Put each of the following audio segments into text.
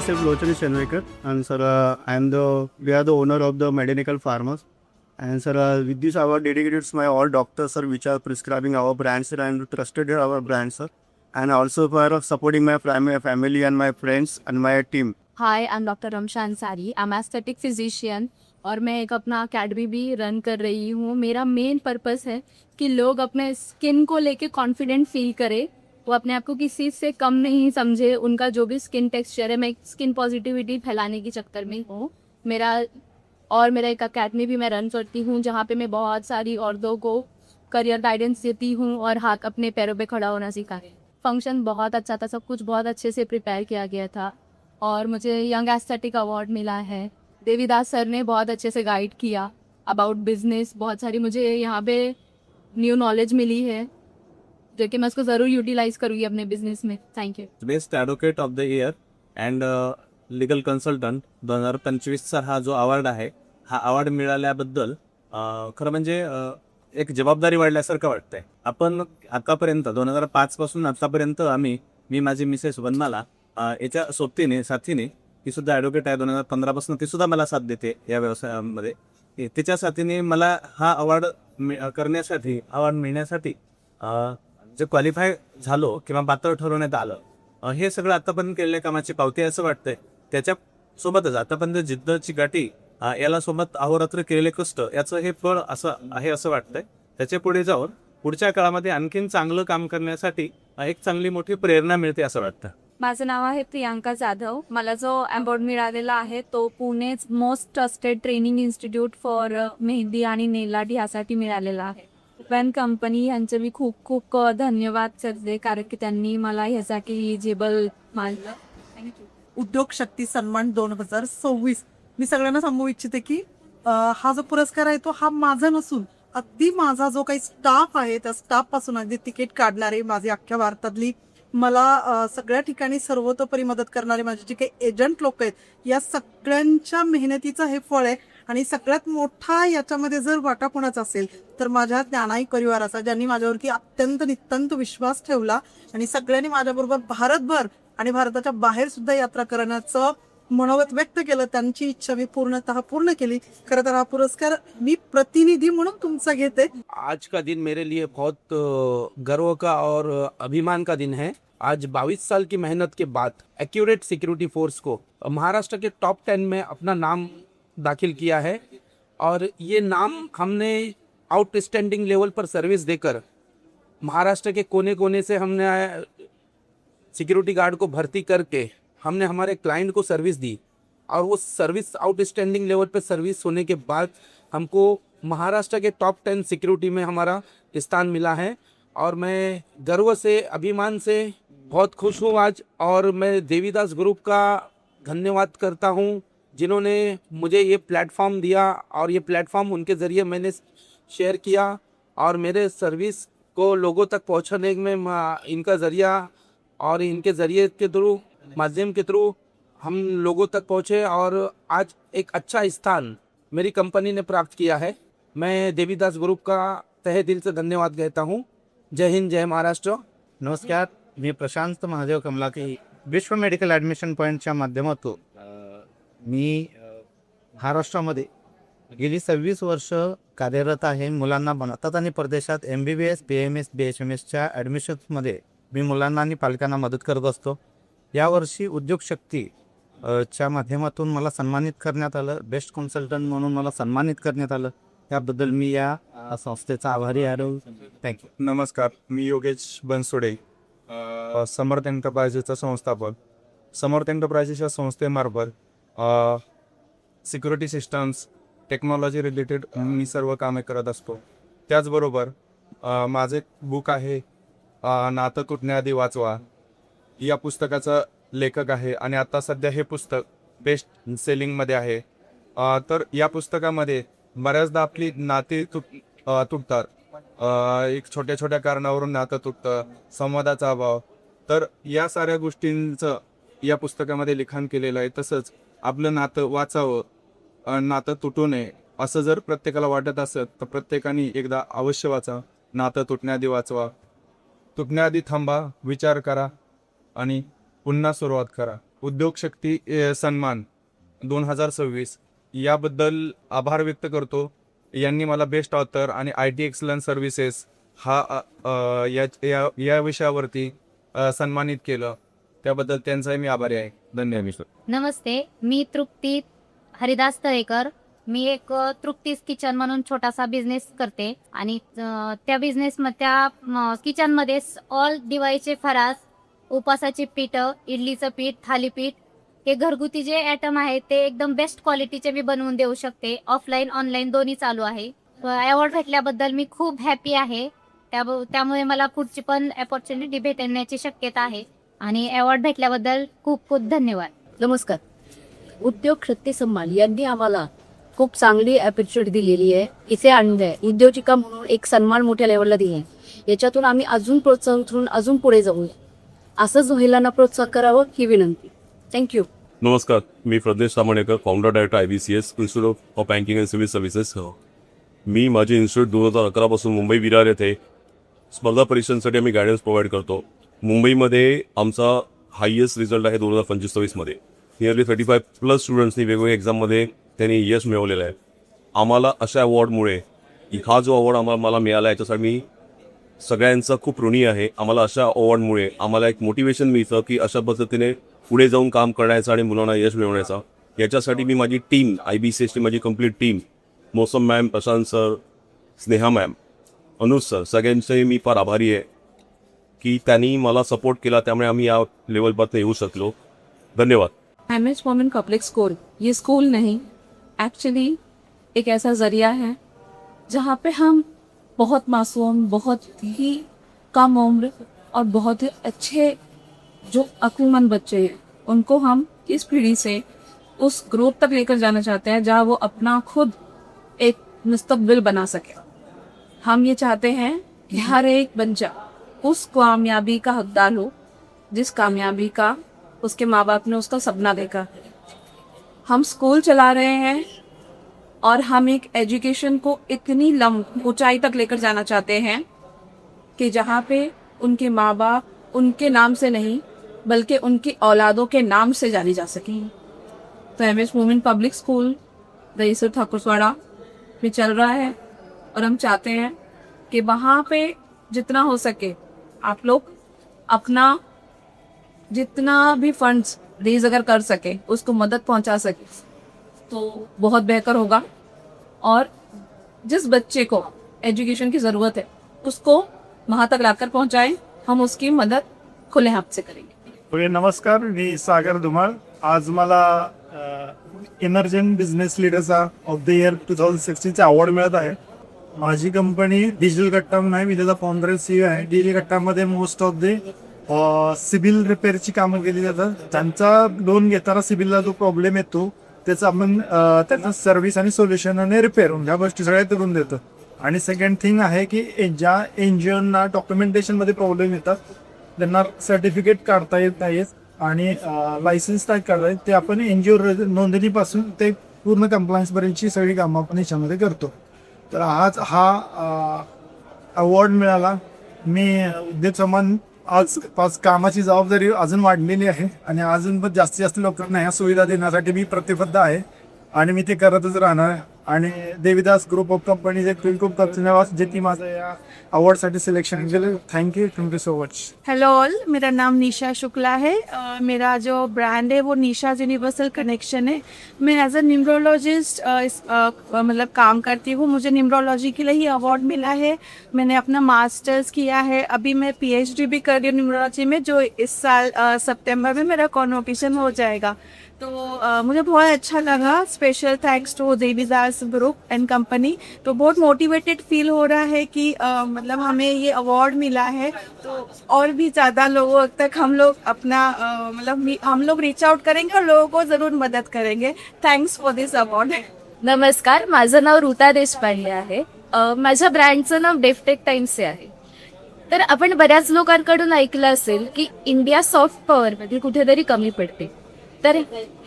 myself Lochani Shenwekar, and sir, we are the owner of the Medical Farmers. And sir, with this award dedicated to my all doctors, sir, which are prescribing our brands, sir, and trusted our brands, sir, and also for supporting my family and my friends and my team. High, I am doctor Ramsha Ansari. I am aesthetic physician और मैं एक अपना academy भी run कर रही हूँ। मेरा main purpose है कि लोग अपने स्किन को लेके कॉन्फिडेंट फील करे, वो अपने आप को किसी से कम नहीं समझे। उनका जो भी स्किन टेक्सचर है, मैं स्किन पॉजिटिविटी फैलाने के चक्कर में हूँ। मेरा एक अकेडमी भी मैं रन करती हूँ, जहाँ पे मैं बहुत सारी औरतों को करियर गाइडेंस देती हूँ और हाथ अपने पैरों पे खड़ा होना सिखाती। फंक्शन बहुत अच्छा था, सब कुछ बहुत अच्छे से प्रिपेयर किया गया था और मुझे यंग एस्थेटिक अवार्ड मिला है। देवीदास सर ने बहुत अच्छे से गाइड किया अबाउट बिजनेस। बहुत सारी मुझे यहाँ पे न्यू नॉलेज मिली है, जो कि मैं उसको ज़रूर यूटिलाइज करूँगी अपने बिजनेस में। Thank you. Best advocate of the year and legal consultant 2025चा हा जो अवॉर्ड आहे, हा अवॉर्ड मिळाल्याबद्दल खरं म्हणजे एक जबाबदारी वाढल्यासारखं वाटतंय. आपण आतापर्यंत 2005 पासून आतापर्यंत मी माझी मिसेस वनमाला याच्या सोबतीने साथीने, ती सुद्धा ॲडव्होकेट आहे. 2015 पासून ती सुद्धा मला साथ देते या व्यवसायामध्ये. तिच्या साथीने मला हा अवॉर्ड मिळण्यासाठी जे क्वालिफाय झालो किंवा पात्र ठरवण्यात आलं, हे सगळं आतापर्यंत केलेल्या कामाची पावती असं वाटतंय. त्याच्यासोबतच आतापर्यंत जिद्दची गाठी, याला सोबत अहोरात्र केलेले कष्ट, याचं हे फळ असं आहे असं वाटतंय. त्याच्या पुढे जाऊन पुढच्या काळामध्ये आणखीन चांगलं काम करण्यासाठी एक चांगली मोठी प्रेरणा मिळते असं वाटतं. माझं नाव आहे प्रियांका जाधव। मला जो अवॉर्ड मिळालेला आहे तो पुणेच most trusted training institute for mehndi आणि नेल आर्ट यासाठी मिळालेला आहे। पॅन कंपनी यांचे मी खूप खूप धन्यवाद करते, कारण की त्यांनी मला ह्यासाठी एलिजिबल मानलं। थँक्यू। उद्योग शक्ती सन्मान 2026 मी सगळ्यांना सांगू इच्छिते की हा जो पुरस्कार आहे तो हा माझा नसून अगदी माझा जो काही स्टाफ आहे त्या स्टाफ पासून, अगदी तिकीट काढणारे माझी अख्ख्या भारतातली, मला सगळ्या ठिकाणी सर्वतोपरी मदत करणारे माझे जे काही एजंट लोक आहेत, या सगळ्यांच्या मेहनतीचं हे फळ आहे. आणि सगळ्यात मोठा याच्यामध्ये जर वाटा कोणाचा असेल तर माझ्या ज्ञानाई परिवाराचा, ज्यांनी माझ्यावरती अत्यंत नितांत विश्वास ठेवला आणि सगळ्यांनी माझ्याबरोबर भारतभर आणि भारताच्या बाहेर सुद्धा यात्रा करण्याचं मनोगत व्यक्त केलं. त्यांची इच्छा मी पूर्ण केली. खरं तर हा पुरस्कार मी प्रतिनिधी म्हणून तुमचा घेते. आज का दिन मेरे लिए बहुत गर्व का और अभिमान का दिन है। आज 22 साल की मेहनत के बाद एक्यूरेट सिक्योरिटी फोर्स को महाराष्ट्र के टॉप 10 में अपना नाम दाखिल किया है और ये नाम हमने आउटस्टैंडिंग लेवल पर सर्विस देकर महाराष्ट्र के कोने कोने से हमने सिक्योरिटी गार्ड को भर्ती करके हमने हमारे क्लाइंट को सर्विस दी और वो सर्विस आउटस्टैंडिंग लेवल पर सर्विस होने के बाद हमको महाराष्ट्र के टॉप 10 सिक्योरिटी में हमारा स्थान मिला है और मैं गर्व से, अभिमान से बहुत खुश हूँ आज। और मैं देवीदास ग्रुप का धन्यवाद करता हूँ, जिन्होंने मुझे ये प्लेटफॉर्म दिया और ये प्लेटफॉर्म उनके ज़रिए मैंने शेयर किया और मेरे सर्विस को लोगों तक पहुँचाने में इनका ज़रिया और इनके ज़रिए के थ्रू, माध्यम के थ्रू हम लोगों तक पहुँचे और आज एक अच्छा स्थान मेरी कंपनी ने प्राप्त किया है। मैं देवीदास ग्रुप का तहे दिल से धन्यवाद कहता हूँ। जय हिंद, जय महाराष्ट्र। नमस्कार, मी प्रशांत महादेव कमलाकी, विश्व मेडिकल ॲडमिशन पॉईंटच्या माध्यमातून मी महाराष्ट्रामध्ये गेली 26 वर्ष कार्यरत आहे। मुलांना भारतात आणि परदेशात MBBS, BMS, BHMSच्या ॲडमिशन्समध्ये मी मुलांना आणि पालकांना मदत करत असतो। यावर्षी उद्योग शक्ती च्या माध्यमातून मला सन्मानित करण्यात आलं, बेस्ट कन्सल्टंट म्हणून मला सन्मानित करण्यात आलं। त्याबद्दल मी या संस्थेचा आभारी आहे। थँक्यू। नमस्कार, मी योगेश बनसोडे, समर्थ एंटरप्राइजेसचा संस्थापक। समर्थ एंटरप्राइजेसच्या संस्थेमार्फत सिक्युरिटी सिस्टम्स, टेक्नॉलॉजी रिलेटेड मी सर्व कामे करत असतो। त्याचबरोबर माझे बुक आहे नातं तुटण्याआधी वाचवा, या पुस्तकाचा लेखक आहे आणि आता सध्या हे पुस्तक बेस्ट सेलिंगमध्ये आहे। तर या पुस्तकामध्ये बऱ्याचदा आपली नाती तुटतात, एक छोट्या छोट्या कारणावरून नातं तुटतं, संवादाचा अभाव, तर या साऱ्या गोष्टींचं या पुस्तकामध्ये लिखाण केलेलं आहे। तसंच आपलं नातं वाचावं, नातं तुटू नये असं जर प्रत्येकाला वाटत असेल तर प्रत्येकाने एकदा अवश्य वाचा। नातं तुटण्याआधी वाचवा, तुटण्याआधी थांबा, विचार करा आणि पुन्हा सुरुवात करा उद्योग शक्ती सन्मान 2026 याबद्दल आभार व्यक्त करतो. यांनी मला बेस्ट ऑथर आणि IT एक्सलन्स सर्व्हिसेस या विषयावरती सन्मानित केलं. त्याबद्दल त्यांचाही मी आभारी आहे. धन्यवाद. नमस्ते, मी तृप्ती हरिदास तळेकर. मी एक तृप्तीज किचन म्हणून छोटासा बिझनेस करते आणि त्या किचनमध्ये ऑल दिवाळीचे फरास, उपासाची पीठं, इडलीचं पीठ, थालीपीठ हे घरगुती जे ॲटम आहे ते एकदम बेस्ट क्वालिटीचे मी बनवून देऊ शकते. ऑफलाईन ऑनलाईन दोन्ही चालू आहे. अवॉर्ड भेटल्याबद्दल मी खूप हॅपी आहे. त्यामुळे मला पुढची पण अपॉर्च्युनिटी भेटण्याची शक्यता आहे आणि अवॉर्ड भेटल्याबद्दल खूप खूप धन्यवाद. नमस्कार. उद्योग शक्ती सन्मान यांनी आम्हाला खूप चांगली अपॉर्च्युनिटी दिलेली आहे. इथे आणलं आहे उद्योजिका म्हणून एक सन्मान मोठ्या लेवलला दिले आहे. याच्यातून आम्ही अजून प्रोत्साहन करून अजून पुढे जाऊ. असंच महिलांना प्रोत्साहन करावं ही विनंती. थँक्यू. नमस्कार, मी Pradnyesh Samanekar, founder director IBCS institute of banking and civil services. मी माझे इन्स्टिट्यूट 2011 पासून मुंबई विरार येथे स्पर्धा परीक्षांसाठी आम्ही गायडन्स प्रोव्हाइड करतो. मुंबईमध्ये आमचा हायएस्ट रिझल्ट आहे 2025 मध्ये. नियरली 35+ स्टुडंट्सनी वेगवेगळ्या एक्झाममध्ये त्यांनी यश मिळवलेलं आहे. आम्हाला अशा अवॉर्डमुळे हा जो अवॉर्ड मला मिळाला याच्यासाठी मी सगळ्यांचा खूप ऋणी आहे. आम्हाला अशा अवॉर्डमुळे आम्हाला एक मोटिवेशन मिळतं की अशा पद्धतीने पुढे जाऊन काम करण्याचं आणि मुलांना यश मिळवण्याचा. याच्यासाठी मी माझी टीम IBCSची माझी कंप्लीट टीम, मौसम ma'am, Prashant sir, Sneha ma'am, Anuj sir, सगळ्यांचे मी फार आभारी आहे की त्यांनी मला सपोर्ट केला. त्यामुळे आम्ही या लेवलपर्यंत येऊ शकलो. धन्यवाद. MS वुमेन पब्लिक स्कूल ये स्कूल नहीं, एक्चुअली एक ऐसा ज़रिया है जहाँ पे हम बहुत मासूम, बहुत ही कम उम्र और बहुत ही अच्छे जो अक्लमंद बच्चे हैं उनको हम इस पीढ़ी से उस ग्रोथ तक लेकर जाना चाहते हैं जहाँ वो अपना खुद एक मुस्तकबिल बना सके. हम ये चाहते हैं कि हर एक बच्चा उस कामयाबी का हकदार हो जिस कामयाबी का उसके माँ बाप ने उसका सपना देखा. हम स्कूल चला रहे हैं और हम एक एजुकेशन को इतनी ऊंचाई तक लेकर जाना चाहते हैं कि जहाँ पे उनके माँ बाप उनके नाम से नहीं बल्कि उनकी औलादों के नाम से जानी जा सके. तो MS women public school Dahisar Thakurwada में चल रहा है और हम चाहते हैं कि वहाँ पे जितना हो सके आप लोग अपना जितना भी फंड्स रेज अगर कर सके उसको मदद पहुंचा सके तो बहुत बेहतर होगा. और जिस बच्चे को एजुकेशन की ज़रूरत है उसको वहाँ तक लाकर पहुँचाएं. हम उसकी मदद खुले हाथ से करेंगे. नमस्कार, मी सागर धुमाळ. आज मला इमर्जंट बिझनेस लीडरचा ऑफ द इयर 2016चा अवॉर्ड मिळत आहे. माझी कंपनी डिजिटल कट्टा म्हणून आहे. मी त्याचा फाउंडर CEO आहे. डिजिटल कट्टामध्ये मोस्ट ऑफ द सिबिल रिपेअरची कामं केली जातात. त्यांचा लोन घेताना सिबिलला जो प्रॉब्लेम येतो त्याचा आपण त्याचं सर्व्हिस आणि सोल्युशन आणि रिपेअर ह्या गोष्टी सगळ्या करून देतो. आणि सेकंड थिंग आहे की ज्या NGOना डॉक्युमेंटेशनमध्ये प्रॉब्लेम येतात त्यांना सर्टिफिकेट काढता येत नाहीत आणि लायसन्स नाही काढता येत, ते आपण NGO नोंदणीपासून ते पूर्ण कंप्लायन्सपर्यंतची सगळी कामं आपण याच्यामध्ये करतो. तर आज हा अवॉर्ड मिळाला. मी उद्योग सन्मान आज कामाची जबाबदारी अजून वाढलेली आहे आणि अजून पण जास्तीत जास्त लोकांना ह्या सुविधा देण्यासाठी मी प्रतिबद्ध आहे आणि मी ते करतच राहणार आहे. आणि देवीदास ग्रुप ऑफ कंपनीज एक खूप धन्यवाद ज्यांनी माझं या अवॉर्डसाठी सिलेक्शन केलं. Thank you so much. Hello all, मेरा नाम निशा शुक्ला है. मेरा जो ब्रांड है वो निशा यूनिवर्सल कनेक्शन है. मैं एज अ न्यूमरोलॉजिस्ट मतलब काम करती हूँ. मुझे न्यूमरोलॉजी के लिए ही अवार्ड मिला है. मैंने अपना मास्टर्स किया है. अभी मैं PhD भी कर रही हूँ न्यूमरोलॉजी में, जो इस साल सितंबर में मेरा कॉन्वोकेशन हो जाएगा. तो मुझे बहुत अच्छा लगा. Special thanks to Devidas group and company. तो बहुत मोटिवेटेड फील हो रहा है कि मतलब हमें ये अवार्ड मिला है तो और भी ज़्यादा लोगों तक हम लोग अपना मतलब हम लोग रीच आउट करेंगे और लोगों को ज़रूर मदद करेंगे. Thanks for this award. नमस्कार, माझं नाव ऋता देशपांडे आहे. माझ्या ब्रँडचं नाव डेफटेक टाइम्सचे आहे. तर आपण बऱ्याच लोकांकडून ऐकलं असेल की इंडिया सॉफ्ट पॉवरमध्ये कुठेतरी कमी पडते. तर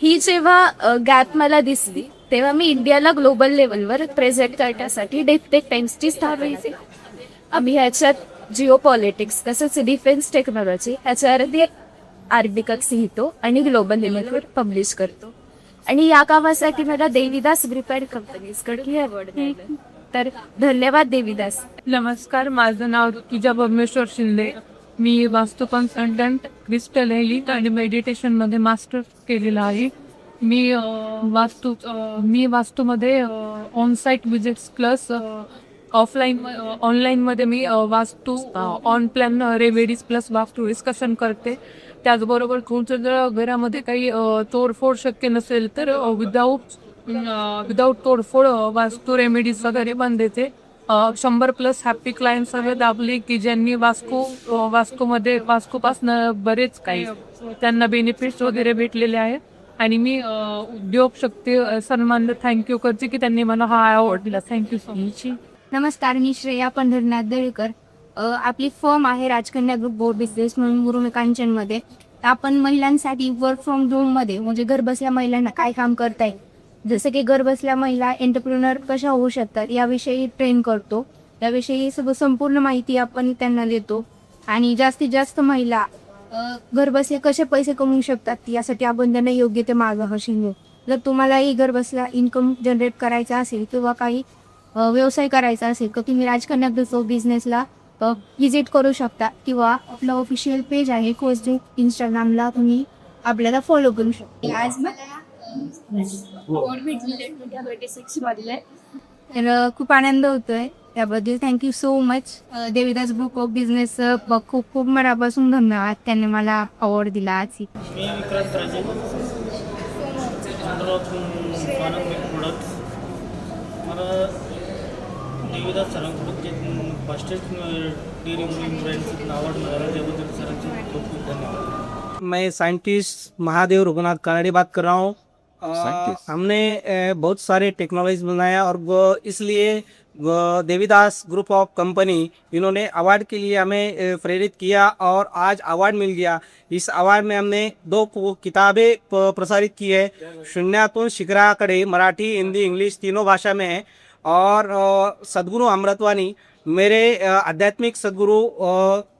ही जेव्हा गॅप मला दिसली तेव्हा मी इंडियाला ग्लोबल लेवलवर प्रेझेंट करण्यासाठी डेफटेक टाइम्सची स्थापना केली. आम्ही ह्याच्यात जिओ पॉलिटिक्स तसंच डिफेन्स टेक्नॉलॉजी ह्याच्यावरती आरबिका सिहितो आणि ग्लोबल लिमिटेड पब्लिश करतो. आणि या कामासाठी मला देवीदास ग्रुप कंपनीजकडे हे अवॉर्ड मिळालं. तर धन्यवाद देवीदास. नमस्कार, माझं नाव ऋतुजा परमेश्वर शिंदे. मी वास्तू कन्सल्टंट, क्रिस्टल हेलिंग आणि मेडिटेशनमध्ये मास्टर केलेलं आहे. मी वास्तूमध्ये ऑन साईट विजिट्स प्लस ऑनलाईनमध्ये मी वास्तू ऑन प्लॅन रेमेडीज प्लस वास्तू डिस्कशन करते. त्याचबरोबर तुमचं जर घरामध्ये काही तोडफोड शक्य नसेल तर विदाऊट तोडफोड वास्तू रेमेडीज वगैरे पण देते. 100+ हॅपी क्लायंट्स सगळे दाबले की ज्यांनी वास्तूपासनं बरेच काही त्यांना बेनिफिट्स वगैरे भेटलेले आहेत. आणि मी उद्योग शक्ती सन्मान थँक्यू करते की त्यांनी मला हा अवॉर्ड दिला. Thank you so much. नमस्कार, मी श्रेया पंढरनाथ दळकर. आपली फर्म आहे राजकन्या ग्रुप बोर्ड बिझनेस म्हणून मुरुम कांचनमध्ये. आपण महिलांसाठी वर्क फ्रॉम होममध्ये म्हणजे घरबसल्या महिलांना काय काम करता येईल, जसं की घरबसल्या महिला एंटरप्रिनर कशा होऊ शकतात याविषयी ट्रेन करतो. याविषयी संपूर्ण माहिती आपण त्यांना देतो. आणि जास्तीत जास्त महिला घरबसल्या कसे पैसे कमवू शकतात यासाठी आपण त्यांना योग्य ते मार्गदर्शन देऊ. जर तुम्हालाही घरबसल्या इन्कम जनरेट करायचा असेल किंवा काही व्यवसाय करायचा असेल तर तुम्ही राजकन्या ग्रुप बिझनेसला व्हिजिट करू शकता किंवा आपलं ऑफिशियल पेज आहे फेसबुक, इंस्टाग्रामला तुम्ही आपल्याला फॉलो करू शकता. आज मला तर खूप आनंद होतोय त्याबद्दल thank you so much. Devidas group of business खूप खूप मनापासून धन्यवाद, त्यांनी मला अवॉर्ड दिला आज. मी विक्रांत राजे, प्रोडक्ट्स. मला देवीदास सरांकडून जे फास्टेस्ट डेअरी ब्रँडचं अवॉर्ड मिळालं त्याबद्दल सरांचे खूप खूप धन्यवाद. मैं साइंटिस्ट महादेव रघुनाथ कानड़े बात कर रहा हूँ. हमने बहुत सारे टेक्नोलॉजीज बनाया और इसलिए देवीदास ग्रुप ऑफ कंपनी इन्होंने अवार्ड के लिए हमें प्रेरित किया और आज अवार्ड मिल गया. इस अवार्ड में हमने 2 किताबें प्रसारित की है. शून्यातून शिखराकडे मराठी, हिंदी, इंग्लिश तीनों भाषा में है. और सद्गुरु अमृतवाणी मेरे आध्यात्मिक सद्गुरु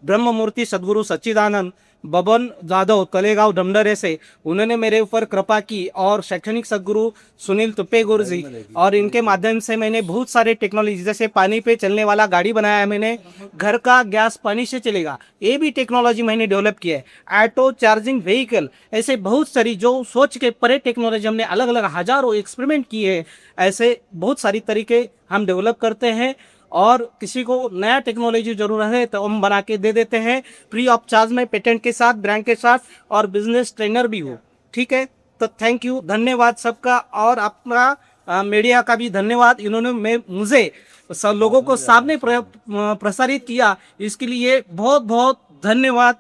ब्रह्ममूर्ति सद्गुरु सच्चिदानंद बबन जाधव कलेगांव ढमडरे से उन्होंने मेरे ऊपर कृपा की. और शैक्षणिक सद्गुरु सुनील तुप्पे गुरुजी, और इनके माध्यम से मैंने बहुत सारे टेक्नोलॉजी जैसे पानी पे चलने वाला गाड़ी बनाया है मैंने. घर का गैस पानी से चलेगा ये भी टेक्नोलॉजी मैंने डेवलप किया है. ऑटो चार्जिंग व्हीकल, ऐसे बहुत सारी जो सोच के परे टेक्नोलॉजी हमने अलग अलग हजारों एक्सपेरिमेंट किए हैं. ऐसे बहुत सारी तरीके हम डेवलप करते हैं. और किसी को नया टेक्नोलॉजी जरूरत है तो हम बना के दे देते हैं फ्री ऑफ चार्ज में, पेटेंट के साथ, ब्रांड के साथ, और बिजनेस ट्रेनर भी हो. ठीक है, तो थैंक यू, धन्यवाद सबका. और अपना मीडिया का भी धन्यवाद. इन्होंने मुझे सब लोगों को सामने प्रसारित किया, इसके लिए बहुत बहुत धन्यवाद.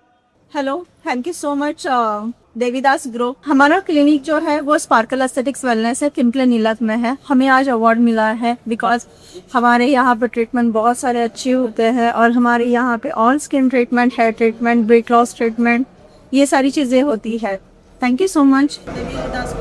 Hello, thank you so much Devidas group. हमारा क्लिनिक जो है वो स्पार्कल एस्थेटिक्स वेलनेस है, किमले नीलत में है. हमें आज अवार्ड मिला है बिकॉज हमारे यहाँ पे ट्रीटमेंट बहुत सारे अच्छे होते हैं. और हमारे यहाँ पे all skin treatment, hair treatment, weight loss treatment, ये सारी चीज़ें होती है. Thank you so much Devidas.